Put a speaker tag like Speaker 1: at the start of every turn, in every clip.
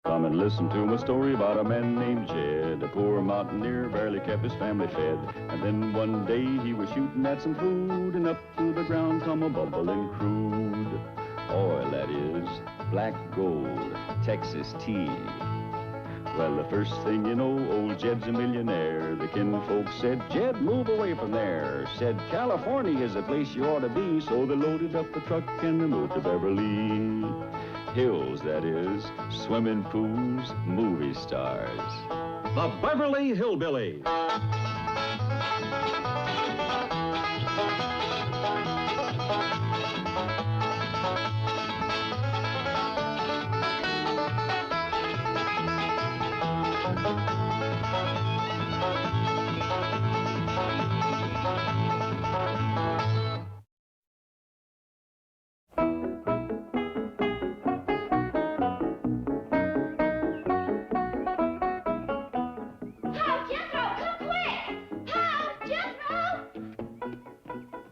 Speaker 1: Come and listen to my story about a man named Jed. A poor mountaineer barely kept his family fed. And then one day he was shooting at some food, and up through the ground come a bubbling crude oil, that is, black gold, Texas tea. Well, the first thing you know, old Jed's a millionaire. The kinfolk said, Jed, move away from there. Said, California is the place you ought to be. So they loaded up the truck and they moved to Beverly Hills, that is, swimming pools, movie stars.
Speaker 2: The Beverly Hillbillies.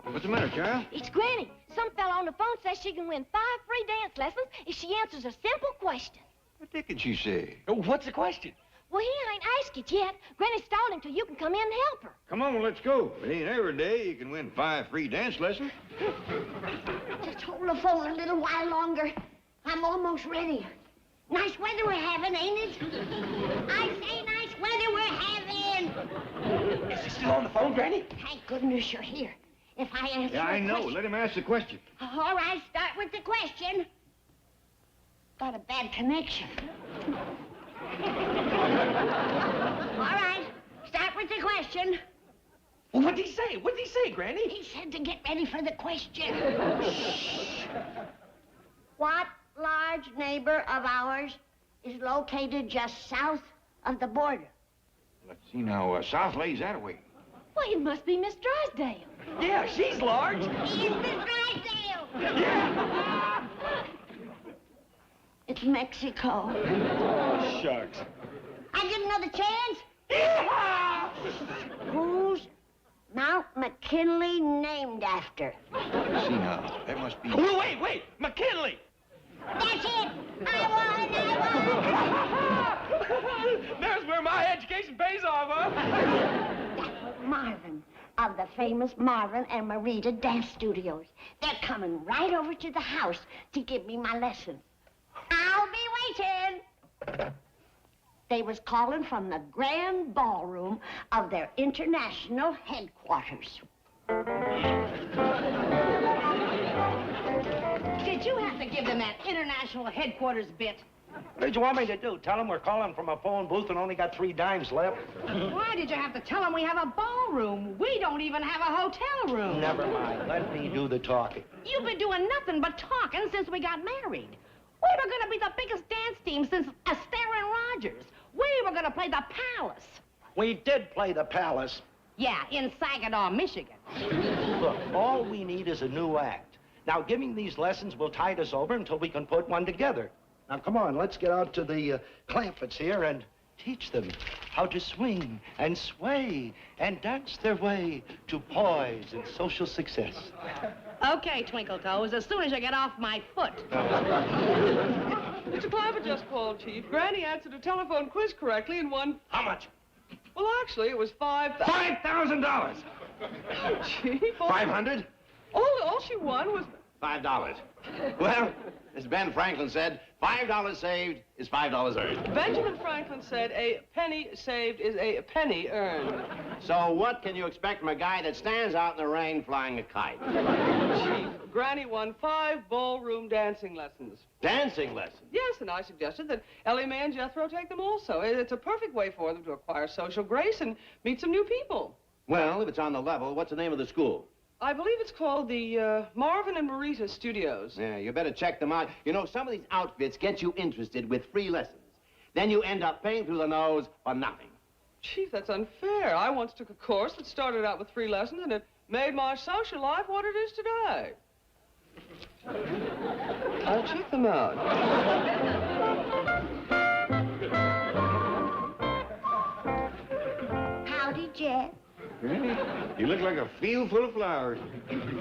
Speaker 3: What's the matter, child?
Speaker 4: It's Granny. Some fella on the phone says she can win 5 free dance lessons if she answers a simple question.
Speaker 3: What did she say?
Speaker 5: Oh, what's the question?
Speaker 4: Well, he ain't asked it yet. Granny stalled him till you can come in and help her.
Speaker 3: Come on, let's go. It ain't every day you can win 5 free dance lessons.
Speaker 6: Just hold the phone a little while longer. I'm almost ready. Nice weather we're having, ain't it? I say nice weather we're having.
Speaker 5: Is he still on the phone, Granny?
Speaker 6: Thank goodness you're here. If I answer
Speaker 3: Yeah, I know.
Speaker 6: question...
Speaker 3: Let him ask the question.
Speaker 6: All right, start with the question. Got a bad connection. All right, start with the question.
Speaker 5: Well, what'd he say? What'd he say, Granny?
Speaker 6: He said to get ready for the question. Shh. What large neighbor of ours is located just south of the border?
Speaker 3: Let's see now. South lays that away.
Speaker 4: Well, it must be Miss Drysdale.
Speaker 5: Yeah, she's large.
Speaker 6: He is Miss Drysdale.
Speaker 5: Yeah.
Speaker 6: It's Mexico.
Speaker 5: Oh, shucks.
Speaker 6: I get another chance?
Speaker 5: Yeah.
Speaker 6: Who's Mount McKinley named after?
Speaker 3: Let's see now. That must be...
Speaker 5: Oh, wait. McKinley.
Speaker 6: That's it. I won.
Speaker 5: There's where my education pays off, huh?
Speaker 6: That was Marvin of the famous Marvin and Marita Dance Studios. They're coming right over to the house to give me my lessons. I'll be waiting. They was calling from the grand ballroom of their international headquarters.
Speaker 7: Did you have to give them that international headquarters bit?
Speaker 8: What did you want me to do? Tell them we're calling from a phone booth and only got 3 dimes left?
Speaker 7: Why did you have to tell them we have a ballroom? We don't even have a hotel room.
Speaker 8: Never mind. Let me do the talking.
Speaker 7: You've been doing nothing but talking since we got married. We were going to be the biggest dance team since Astaire and Rogers. We were going to play the Palace.
Speaker 8: We did play the Palace.
Speaker 7: Yeah, in Saginaw, Michigan.
Speaker 8: Look, all we need is a new act. Now, giving these lessons will tide us over until we can put one together. Now, come on, let's get out to the Clampetts here and teach them how to swing and sway and dance their way to poise and social success.
Speaker 7: Okay, Twinkle Toes, as soon as you get off my foot.
Speaker 9: Mr. Clampett just called, Chief. Granny answered a telephone quiz correctly and won...
Speaker 8: How much?
Speaker 9: Well, actually, it was
Speaker 3: $5,000.
Speaker 9: Chief,
Speaker 3: 500?
Speaker 9: all she won was...
Speaker 10: $5. Well, as Ben Franklin said, $5 saved is $5 earned.
Speaker 9: Benjamin Franklin said a penny saved is a penny earned.
Speaker 10: So what can you expect from a guy that stands out in the rain flying a kite?
Speaker 9: Chief, Granny won 5 ballroom dancing lessons.
Speaker 10: Dancing lessons?
Speaker 9: Yes, and I suggested that Ellie Mae and Jethro take them also. It's a perfect way for them to acquire social grace and meet some new people.
Speaker 10: Well, if it's on the level, what's the name of the school?
Speaker 9: I believe it's called the Marvin and Marita Studios.
Speaker 10: Yeah, you better check them out. You know, some of these outfits get you interested with free lessons. Then you end up paying through the nose for nothing.
Speaker 9: Chief, that's unfair. I once took a course that started out with free lessons, and it made my social life what it is today. I'll check them out.
Speaker 6: Howdy, Jed.
Speaker 3: Granny, you look like a field full of flowers.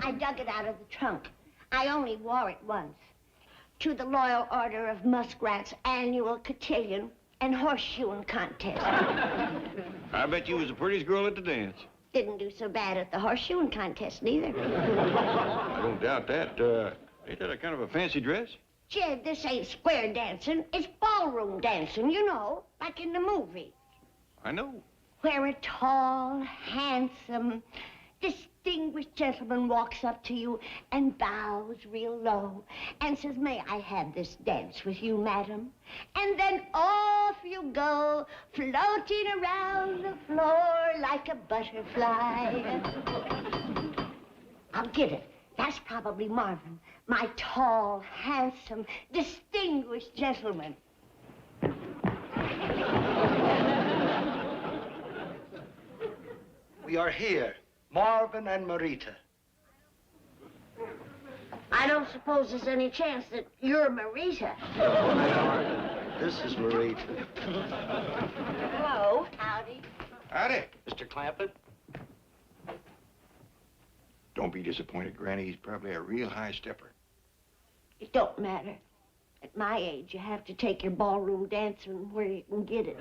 Speaker 6: I dug it out of the trunk. I only wore it once. to the Loyal Order of Muskrat's annual cotillion and horseshoeing contest.
Speaker 3: I bet you was the prettiest girl at the dance.
Speaker 6: Didn't do so bad at the horseshoeing contest, neither.
Speaker 3: I don't doubt that. Ain't that a kind of a fancy dress?
Speaker 6: Jed, this ain't square dancing. It's ballroom dancing, you know, like in the movie.
Speaker 3: I know.
Speaker 6: Where a tall, handsome, distinguished gentleman walks up to you and bows real low and says, "May I have this dance with you, madam?" And then off you go, floating around the floor like a butterfly. I'll get it. That's probably Marvin, my tall, handsome, distinguished gentleman.
Speaker 8: We are here, Marvin and Marita.
Speaker 6: I don't suppose there's any chance that you're Marita.
Speaker 8: This is Marita.
Speaker 6: Hello. Howdy.
Speaker 3: Howdy.
Speaker 8: Mr. Clampett?
Speaker 3: Don't be disappointed, Granny. He's probably a real high stepper.
Speaker 6: It don't matter. At my age, you have to take your ballroom dancing where you can get it.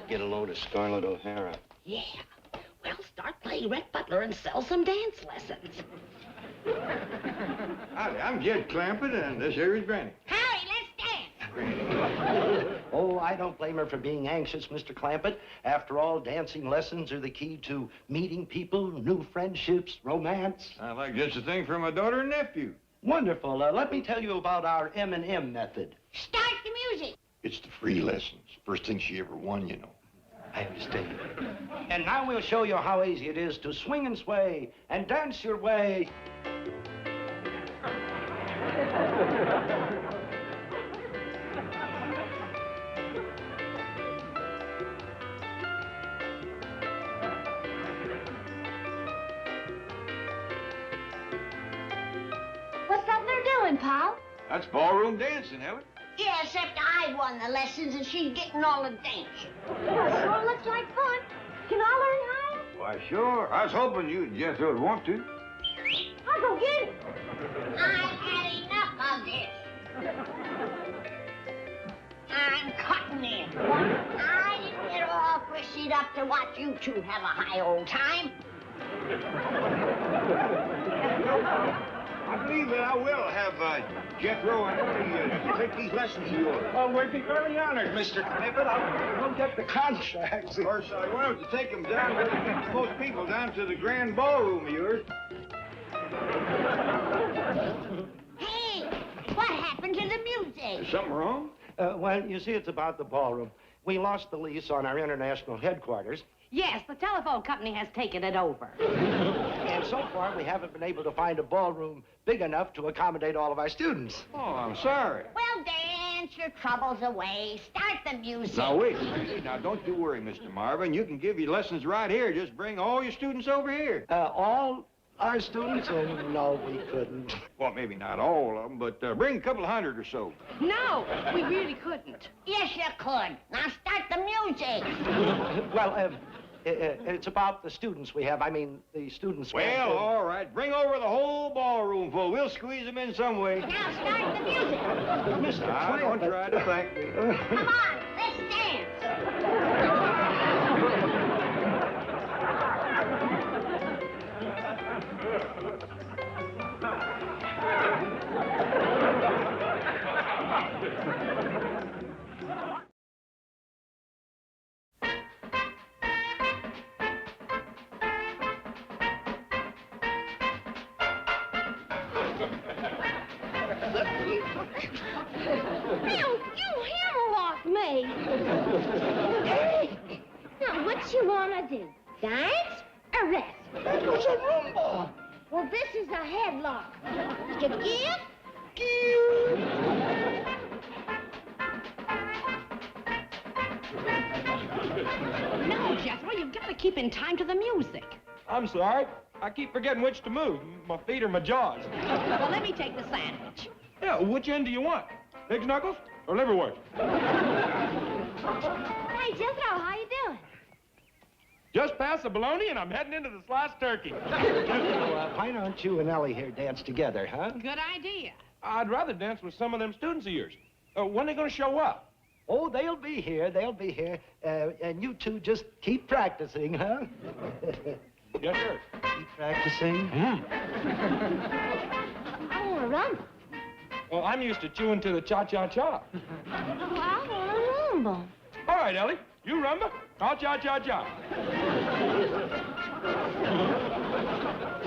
Speaker 10: Get a load of Scarlett O'Hara.
Speaker 7: Yeah. Well, start playing Red Butler and sell some dance lessons.
Speaker 3: Howdy, I'm Jed Clampett, and this here is Granny.
Speaker 6: Howdy, let's dance.
Speaker 8: Oh, I don't blame her for being anxious, Mr. Clampett. After all, dancing lessons are the key to meeting people, new friendships, romance.
Speaker 3: Sounds like just the thing for my daughter and nephew.
Speaker 8: Wonderful. Let me tell you about our M&M method.
Speaker 6: Start the music.
Speaker 3: It's the free lessons. First thing she ever won, you know.
Speaker 8: I understand. And now we'll show you how easy it is to swing and sway and dance your way.
Speaker 4: What's that they're doing, Paul?
Speaker 3: That's ballroom dancing, Helen.
Speaker 6: Yeah, except I won the lessons and she's getting all the dance.
Speaker 4: Sure looks like fun. Can I learn how?
Speaker 3: Why, sure. I was hoping you and Jethro would want to.
Speaker 4: I'll go get it.
Speaker 6: I've had enough of this. I'm cutting in. I didn't get all frischied up to watch you two have a high old time.
Speaker 3: I believe that I will have Jethro and Ellie take these lessons of yours.
Speaker 8: Oh, we'd be very honored, Mr. Clampett. I'll get the contracts.
Speaker 3: Of course, I wanted to take them down with most people down to the grand ballroom of yours.
Speaker 6: Hey, what happened to the music?
Speaker 3: Is something wrong?
Speaker 8: Well, you see, it's about the ballroom. We lost the lease on our international headquarters.
Speaker 7: Yes, the telephone company has taken it over.
Speaker 8: And so far, we haven't been able to find a ballroom big enough to accommodate all of our students.
Speaker 3: Oh, I'm sorry.
Speaker 6: Well, dance your troubles away. Start the music.
Speaker 3: Now, wait. Now, don't you worry, Mr. Marvin. You can give your lessons right here. Just bring all your students over here.
Speaker 8: All our students? Oh, no, we couldn't.
Speaker 3: Well, maybe not all of them, but bring a couple hundred or so.
Speaker 7: No, we really couldn't.
Speaker 6: Yes, you could. Now start the music.
Speaker 8: Well, it's about the students we have. I mean, the students...
Speaker 3: Well, all right. Bring over the whole ballroom full. We'll squeeze them in some way.
Speaker 6: Now start the music.
Speaker 8: Mr.
Speaker 3: Now, don't try to thank me.
Speaker 6: Come on, let's dance.
Speaker 4: You hammerlocked me. Now, what you wanna do? Dance or rest?
Speaker 8: That was a rumba.
Speaker 4: Well, this is a headlock. Give.
Speaker 7: No, Jethro, you've got to keep in time to the music.
Speaker 5: I'm sorry. I keep forgetting which to move, my feet or my jaws.
Speaker 7: Well, let me take the sandwich.
Speaker 5: Yeah, which end do you want? Pig's knuckles or liverwurst?
Speaker 4: Hey, Jethro, how you doing?
Speaker 5: Just past the bologna and I'm heading into the sliced turkey.
Speaker 8: Why don't you and Ellie here dance together, huh?
Speaker 7: Good idea.
Speaker 5: I'd rather dance with some of them students of yours. When are they going to show up?
Speaker 8: Oh, they'll be here. They'll be here. And you two just keep practicing, huh?
Speaker 5: Yes, sir.
Speaker 8: Keep practicing.
Speaker 6: I want to run.
Speaker 5: Well, I'm used to chewing to the cha-cha-cha.
Speaker 6: Well, I want to rumble.
Speaker 5: All right, Ellie. You rumba. I'll cha-cha-cha.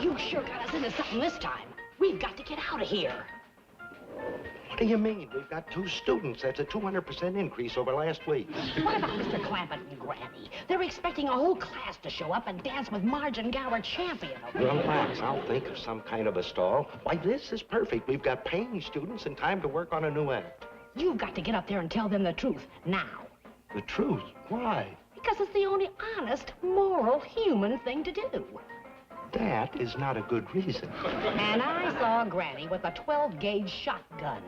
Speaker 7: You sure got us into something this time. We've got to get out of here.
Speaker 8: What do you mean? We've got 2 students. That's a 200% increase over last week.
Speaker 7: What about Mr. Clampett and Granny? They're expecting a whole class to show up and dance with Marge and Gower champion.
Speaker 8: Well, Max, I'll think of some kind of a stall. Why, this is perfect. We've got paying students and time to work on a new act.
Speaker 7: You've got to get up there and tell them the truth, now.
Speaker 8: The truth? Why?
Speaker 7: Because it's the only honest, moral, human thing to do.
Speaker 8: That is not a good reason.
Speaker 7: And I saw Granny with a 12-gauge shotgun.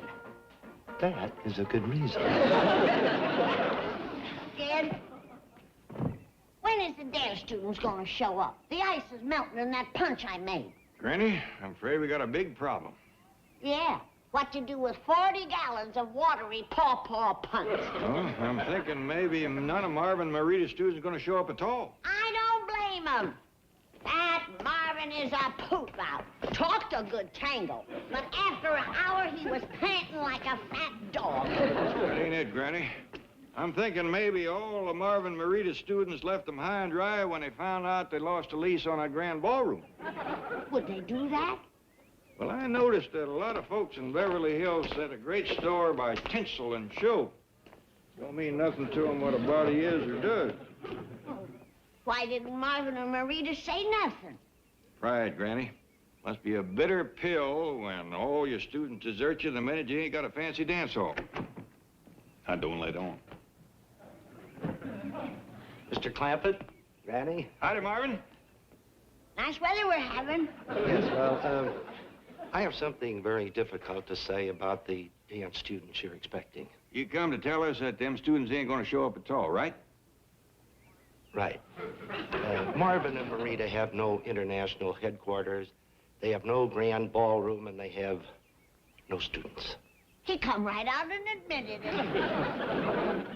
Speaker 8: That is a good reason.
Speaker 6: Dad, when is the dance students going to show up? The ice is melting in that punch I made.
Speaker 3: Granny, I'm afraid we got a big problem.
Speaker 6: Yeah. What to do with 40 gallons of watery paw-paw punch?
Speaker 3: Well, I'm thinking maybe none of Marvin and Marita's students are going to show up at all.
Speaker 6: I don't blame them. That Marvin is a poot out. Talked a good tango. But after an hour, he was panting like a fat dog.
Speaker 3: That ain't it, Granny. I'm thinking maybe all of Marvin and Marita's students left them high and dry when they found out they lost a lease on a grand ballroom.
Speaker 6: Would they do that?
Speaker 3: Well, I noticed that a lot of folks in Beverly Hills set a great store by tinsel and show. Don't mean nothing to them what a body is or does.
Speaker 6: Why didn't Marvin or Marita say nothing?
Speaker 3: Pride, Granny. Must be a bitter pill when all your students desert you the minute you ain't got a fancy dance hall. I don't let on.
Speaker 8: Mr. Clampett, Granny.
Speaker 3: Howdy, Marvin.
Speaker 6: Nice weather we're having.
Speaker 8: Yes, well, I have something very difficult to say about the dance students you're expecting.
Speaker 3: You come to tell us that them students ain't gonna show up at all, right?
Speaker 8: Right. Marvin and Marita have no international headquarters. They have no grand ballroom, and they have no students.
Speaker 6: He come right out and admitted it.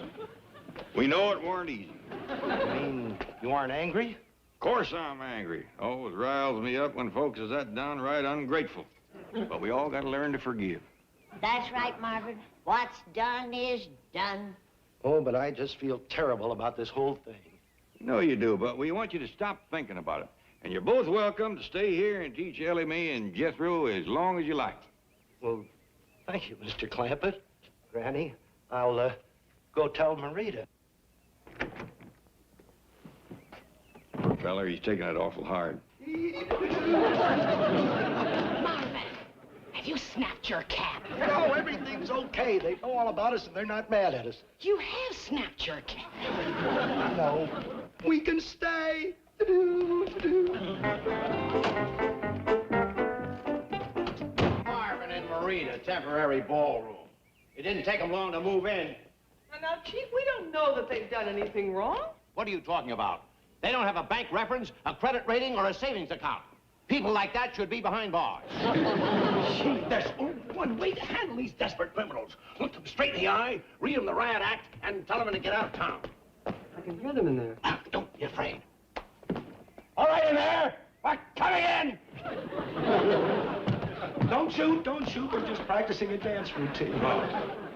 Speaker 3: We know it weren't easy.
Speaker 8: You mean you aren't angry?
Speaker 3: Of course I'm angry. Always riles me up when folks is that downright ungrateful. But we all gotta learn to forgive.
Speaker 6: That's right, Marvin. What's done is done.
Speaker 8: Oh, but I just feel terrible about this whole thing.
Speaker 3: No, you do, but we want you to stop thinking about it. And you're both welcome to stay here and teach Ellie Mae and Jethro as long as you like.
Speaker 8: Well, thank you, Mr. Clampett. Granny, I'll go tell Marita.
Speaker 3: Poor fella, he's taking it awful hard.
Speaker 7: Marvin, have you snapped your cap?
Speaker 8: No, everything's okay. They know all about us, and they're not mad at us.
Speaker 7: You have snapped your cap.
Speaker 8: No, we can stay.
Speaker 10: Marvin and Marita, temporary ballroom. It didn't take them long to move in.
Speaker 9: Now, Chief, we don't know that they've done anything wrong.
Speaker 10: What are you talking about? They don't have a bank reference, a credit rating, or a savings account. People like that should be behind bars.
Speaker 11: Gee, there's only one way to handle these desperate criminals. Look them straight in the eye, read them the riot act, and tell them to get out of town.
Speaker 9: I can hear them in there.
Speaker 11: Now, don't be afraid. All right in there? We're coming in!
Speaker 8: Don't shoot, don't shoot. We're just practicing a dance routine.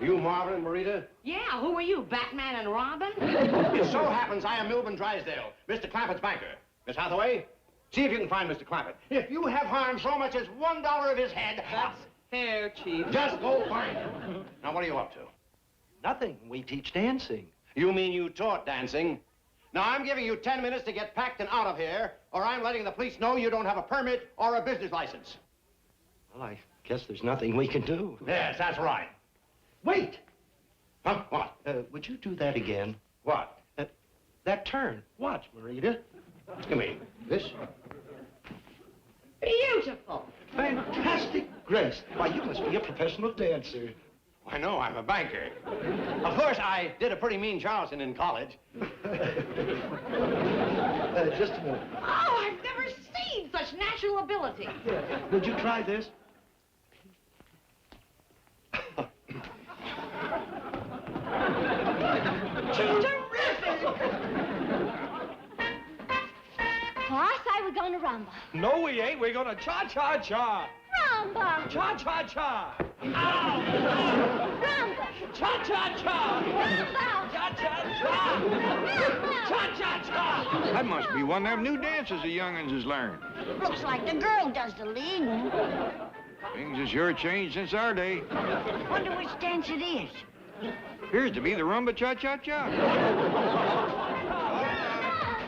Speaker 10: You, Marvin and Marita?
Speaker 7: Yeah, who are you, Batman and Robin?
Speaker 10: It so happens I am Milburn Drysdale, Mr. Clampett's banker. Miss Hathaway, see if you can find Mr. Clampett. If you have harmed so much as $1 of his head,
Speaker 9: That's fair, Chief.
Speaker 10: just go find him. Now, what are you up to?
Speaker 8: Nothing. We teach dancing.
Speaker 10: You mean you taught dancing? Now, I'm giving you 10 minutes to get packed and out of here, or I'm letting the police know you don't have a permit or a business license.
Speaker 8: Well, I guess there's nothing we can do.
Speaker 10: Yes, that's right.
Speaker 8: Wait!
Speaker 10: Huh? What?
Speaker 8: Would you do that again?
Speaker 10: What?
Speaker 8: That turn. Watch, Marita.
Speaker 10: Come here. This?
Speaker 6: Beautiful.
Speaker 8: Fantastic grace. Why, you must be a professional dancer.
Speaker 10: I know, I'm a banker. Of course, I did a pretty mean Charleston in college.
Speaker 8: Just a minute.
Speaker 7: Oh, I've never seen such natural ability.
Speaker 8: Would you try this?
Speaker 9: Terrific!
Speaker 4: Oh, I say we're going to rumble.
Speaker 5: No, we ain't. We're gonna cha-cha-cha.
Speaker 4: Rumble!
Speaker 5: Cha-cha-cha.
Speaker 4: Rumble!
Speaker 5: Cha-cha-cha.
Speaker 4: Rumble!
Speaker 5: Cha-cha-cha. Cha-cha-cha.
Speaker 3: That must be one of them new dances the young'uns has learned.
Speaker 6: Looks like the girl does the leading.
Speaker 3: Things have sure changed since our day.
Speaker 6: Wonder which dance it is.
Speaker 3: Appears to be the rumba cha-cha-cha.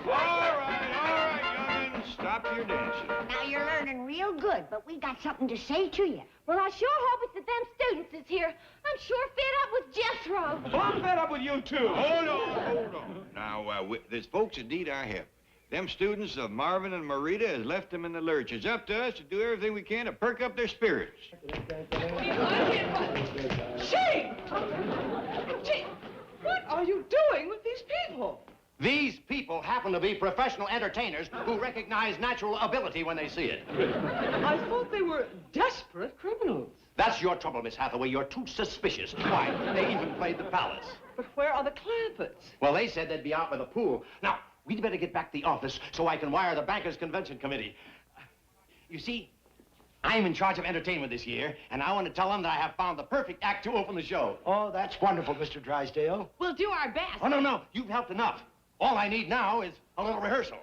Speaker 3: All right, young'uns. Stop your dancing.
Speaker 6: Now, you're learning real good, but we got something to say to you.
Speaker 4: Well, I sure hope it's that them students is here. I'm sure fed up with Jethro.
Speaker 5: Well, I'm fed up with you, too.
Speaker 3: Hold on. Now, there's folks that need our help. Them students of Marvin and Marita has left them in the lurch. It's up to us to do everything we can to perk up their spirits.
Speaker 9: Gee! Gee, what are you doing with these people?
Speaker 10: These people happen to be professional entertainers who recognize natural ability when they see it.
Speaker 9: I thought they were desperate criminals.
Speaker 10: That's your trouble, Miss Hathaway. You're too suspicious. Why, they even played the palace.
Speaker 9: But where are the Clampetts?
Speaker 10: Well, they said they'd be out by the pool. Now, we'd better get back to the office so I can wire the Bankers Convention Committee. You see, I'm in charge of entertainment this year, and I want to tell them that I have found the perfect act to open the show.
Speaker 8: Oh, that's wonderful, Mr. Drysdale.
Speaker 7: We'll do our best.
Speaker 10: Oh, no. You've helped enough. All I need now is a little rehearsal.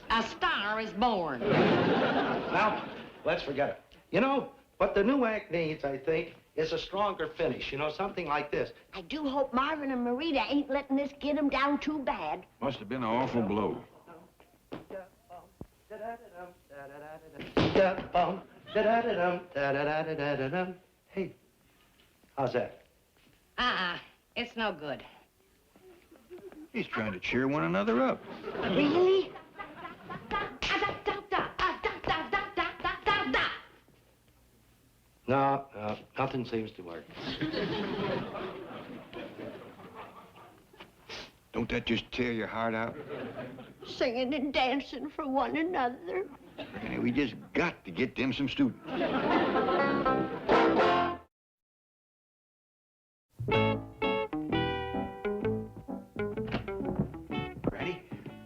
Speaker 7: A star is born.
Speaker 8: Now, let's forget it. You know, what the new act needs, I think, is a stronger finish. You know, something like this.
Speaker 6: I do hope Marvin and Marita ain't letting this get them down too bad.
Speaker 3: Must have been an awful blow.
Speaker 8: Hey, how's that?
Speaker 7: It's no good.
Speaker 3: He's trying to cheer one another up.
Speaker 6: Really?
Speaker 8: No, nothing seems to work.
Speaker 3: Don't that just tear your heart out?
Speaker 6: Singing and dancing for one another.
Speaker 3: Granny, we just got to get them some students. Granny,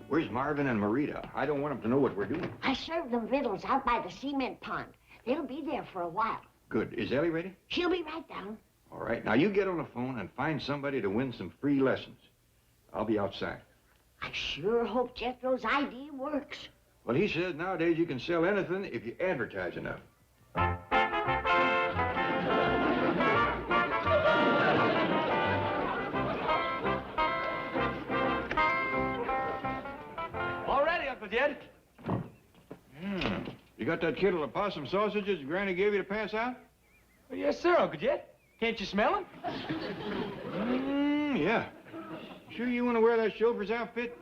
Speaker 3: where's Marvin and Marita? I don't want them to know what we're doing.
Speaker 6: I served them victuals out by the cement pond. They'll be there for a while.
Speaker 3: Good. Is Ellie ready?
Speaker 6: She'll be right down.
Speaker 3: All right. Now, you get on the phone and find somebody to win some free lessons. I'll be outside.
Speaker 6: I sure hope Jethro's idea works.
Speaker 3: Well, he says nowadays you can sell anything if you advertise enough.
Speaker 5: All ready, Uncle Jed.
Speaker 3: You got that kettle of possum sausages Granny gave you to pass out?
Speaker 5: Well, yes, sir, Uncle Jed. Can't you smell them?
Speaker 3: Yeah. Sure you want to wear that chauffeur's outfit?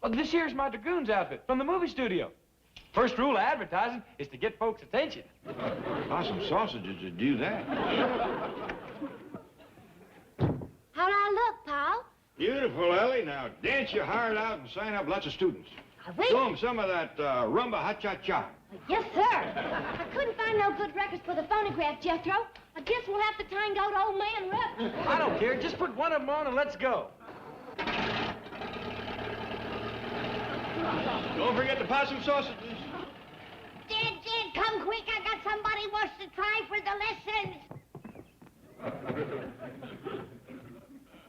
Speaker 5: Well, this here's my dragoon's outfit from the movie studio. First rule of advertising is to get folks' attention.
Speaker 3: Possum sausages would do that.
Speaker 4: How'd I look, Paul?
Speaker 3: Beautiful, Ellie. Now, dance your heart out and sign up lots of students.
Speaker 4: I will.
Speaker 3: Show them some of that rumba ha-cha-cha.
Speaker 4: Yes, sir. I couldn't find no good records for the phonograph, Jethro. I guess we'll have to tango to old man Rupp.
Speaker 5: I don't care. Just put one of them on and let's go.
Speaker 3: Don't forget the possum sausages.
Speaker 6: Jed, come quick. I got somebody wants to try for the lessons.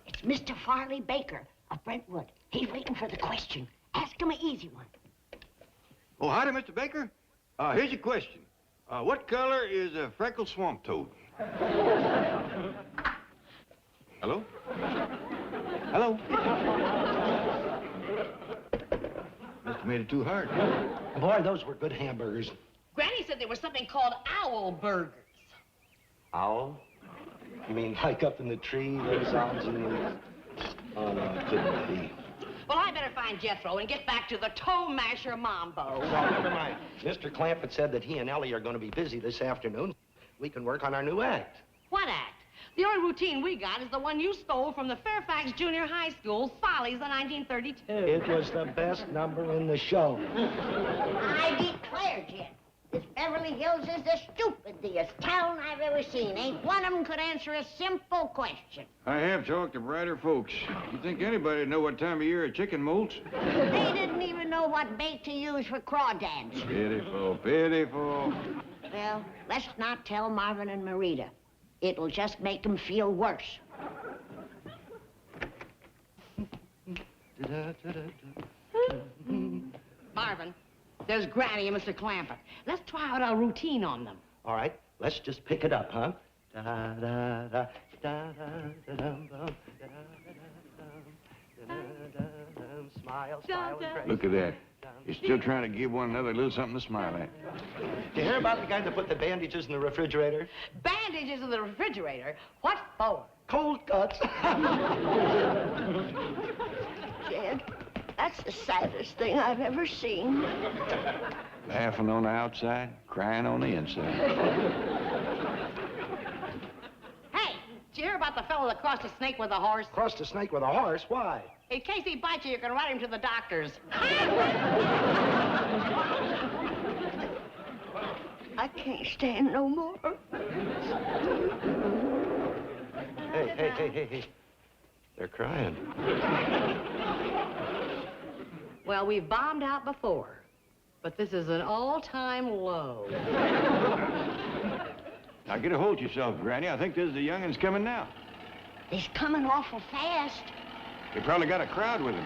Speaker 6: It's Mr. Farley Baker of Brentwood. He's waiting for the question. Ask him an easy one.
Speaker 3: Oh, howdy, Mr. Baker. Here's your question. What color is a freckled swamp toad? Hello? Hello? Must have made it too hard.
Speaker 8: Boy, those were good hamburgers.
Speaker 7: Granny said there was something called owl burgers.
Speaker 8: Owl? You mean like up in the tree, those owls in the... Oh, no, it couldn't be.
Speaker 7: Well, I better find Jethro and get back to the toe masher mambo.
Speaker 8: Well, never mind. Mr. Clampett said that he and Ellie are going to be busy this afternoon. We can work on our new act.
Speaker 7: What act? The only routine we got is the one you stole from the Fairfax Junior High School's Follies of 1932.
Speaker 8: It was the best number in the show.
Speaker 6: I declare, Jed. This Beverly Hills is the stupidest town I've ever seen. Ain't one of them could answer a simple question.
Speaker 3: I have talked to brighter folks. You think anybody'd know what time of year a chicken molts?
Speaker 6: They didn't even know what bait to use for crawdads.
Speaker 3: Pitiful, pitiful.
Speaker 6: Well, let's not tell Marvin and Marita. It'll just make them feel worse.
Speaker 7: Marvin, there's Granny and Mr. Clampett. Let's try out our routine on them.
Speaker 8: All right, let's just pick it up, huh? Da da da da da da dum bum, da da dum. Smile, smile, and praise.
Speaker 3: Look at that. You're still trying to give one another a little something to smile at.
Speaker 8: Did you hear about the guy that put the bandages in the refrigerator?
Speaker 7: Bandages in the refrigerator? What for?
Speaker 8: Cold cuts.
Speaker 6: Jed, that's the saddest thing I've ever seen.
Speaker 3: Laughing on the outside, crying on the inside.
Speaker 7: Hey, did you hear about the fellow that crossed a snake with a horse?
Speaker 8: Crossed a snake with a horse? Why?
Speaker 7: In case he bites you, you can ride him to the doctor's.
Speaker 6: I can't stand no more.
Speaker 8: Hey. They're crying.
Speaker 7: Well, we've bombed out before, but this is an all-time low.
Speaker 3: Now get a hold of yourself, Granny. I think there's the young'uns coming now.
Speaker 6: He's coming awful fast.
Speaker 3: They probably got a crowd with him.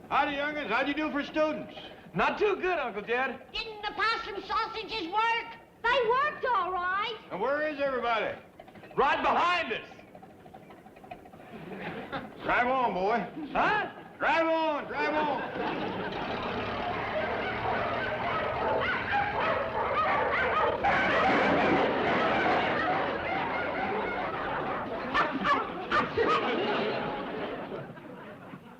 Speaker 3: Howdy, young'uns. How'd you do for students?
Speaker 5: Not too good, Uncle Jed.
Speaker 6: Didn't the possum sausages work?
Speaker 4: They worked all right.
Speaker 3: And where is everybody?
Speaker 5: Right behind us.
Speaker 3: Drive on, boy.
Speaker 5: Huh?
Speaker 3: Drive on, drive on.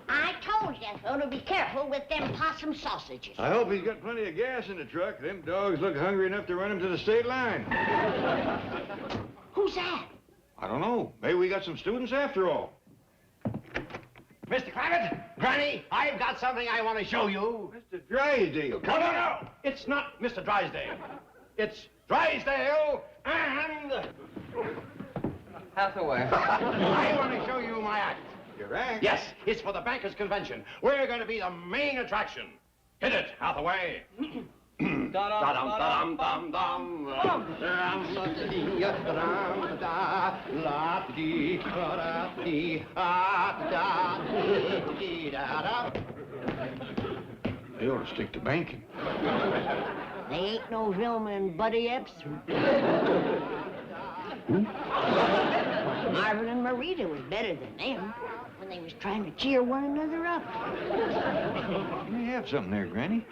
Speaker 6: I told you, so to be careful with them possum sausages.
Speaker 3: I hope he's got plenty of gas in the truck. Them dogs look hungry enough to run him to the state line.
Speaker 6: Who's that?
Speaker 3: I don't know. Maybe we got some students after all.
Speaker 10: Mr. Clampett, Granny, I've got something I want to show you.
Speaker 3: Mr. Drysdale.
Speaker 10: No. It's not Mr. Drysdale. It's Drysdale and...
Speaker 9: Hathaway.
Speaker 10: I want to show you my act.
Speaker 3: Your act?
Speaker 10: Yes, it's for the Bankers Convention. We're going to be the main attraction. Hit it, Hathaway.
Speaker 3: They ought to stick to banking.
Speaker 6: They ain't no Vilma and Buddy Ebsen. Marvin and Marita was better than them when they was trying to cheer one another up.
Speaker 3: You may have something there, Granny.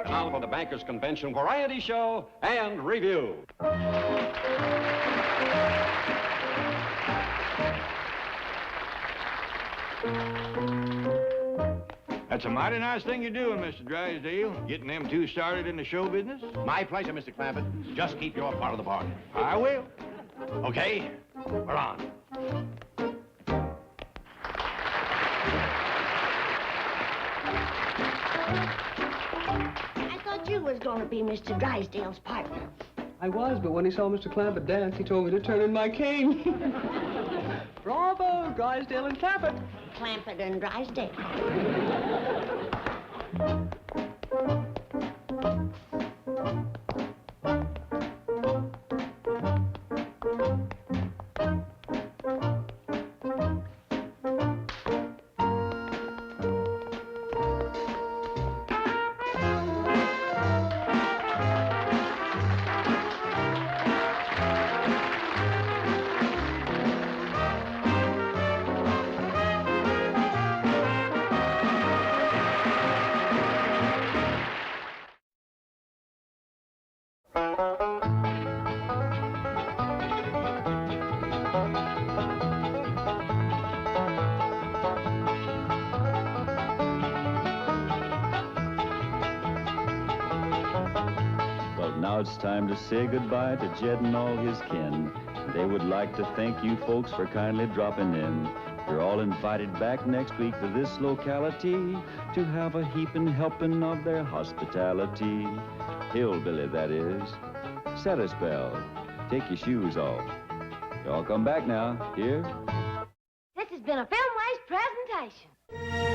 Speaker 2: Now for the Bankers Convention variety show and review.
Speaker 3: That's a mighty nice thing you're doing, Mr. Drysdale. Getting them two started in the show business.
Speaker 10: My pleasure, Mr. Clampett. Just keep your part of the bargain.
Speaker 3: I will.
Speaker 10: Okay, we're on.
Speaker 6: I thought you was going to be Mr. Drysdale's partner.
Speaker 9: I was, but when he saw Mr. Clampett dance, he told me to turn in my cane. Bravo, Drysdale and Clampett.
Speaker 6: Clampett and Drysdale.
Speaker 1: Now it's time to say goodbye to Jed and all his kin. They would like to thank you folks for kindly dropping in. You're all invited back next week to this locality to have a heaping helping of their hospitality. Hillbilly, that is. Set a spell. Take your shoes off. Y'all come back now. Here.
Speaker 4: This has been a Filmways presentation.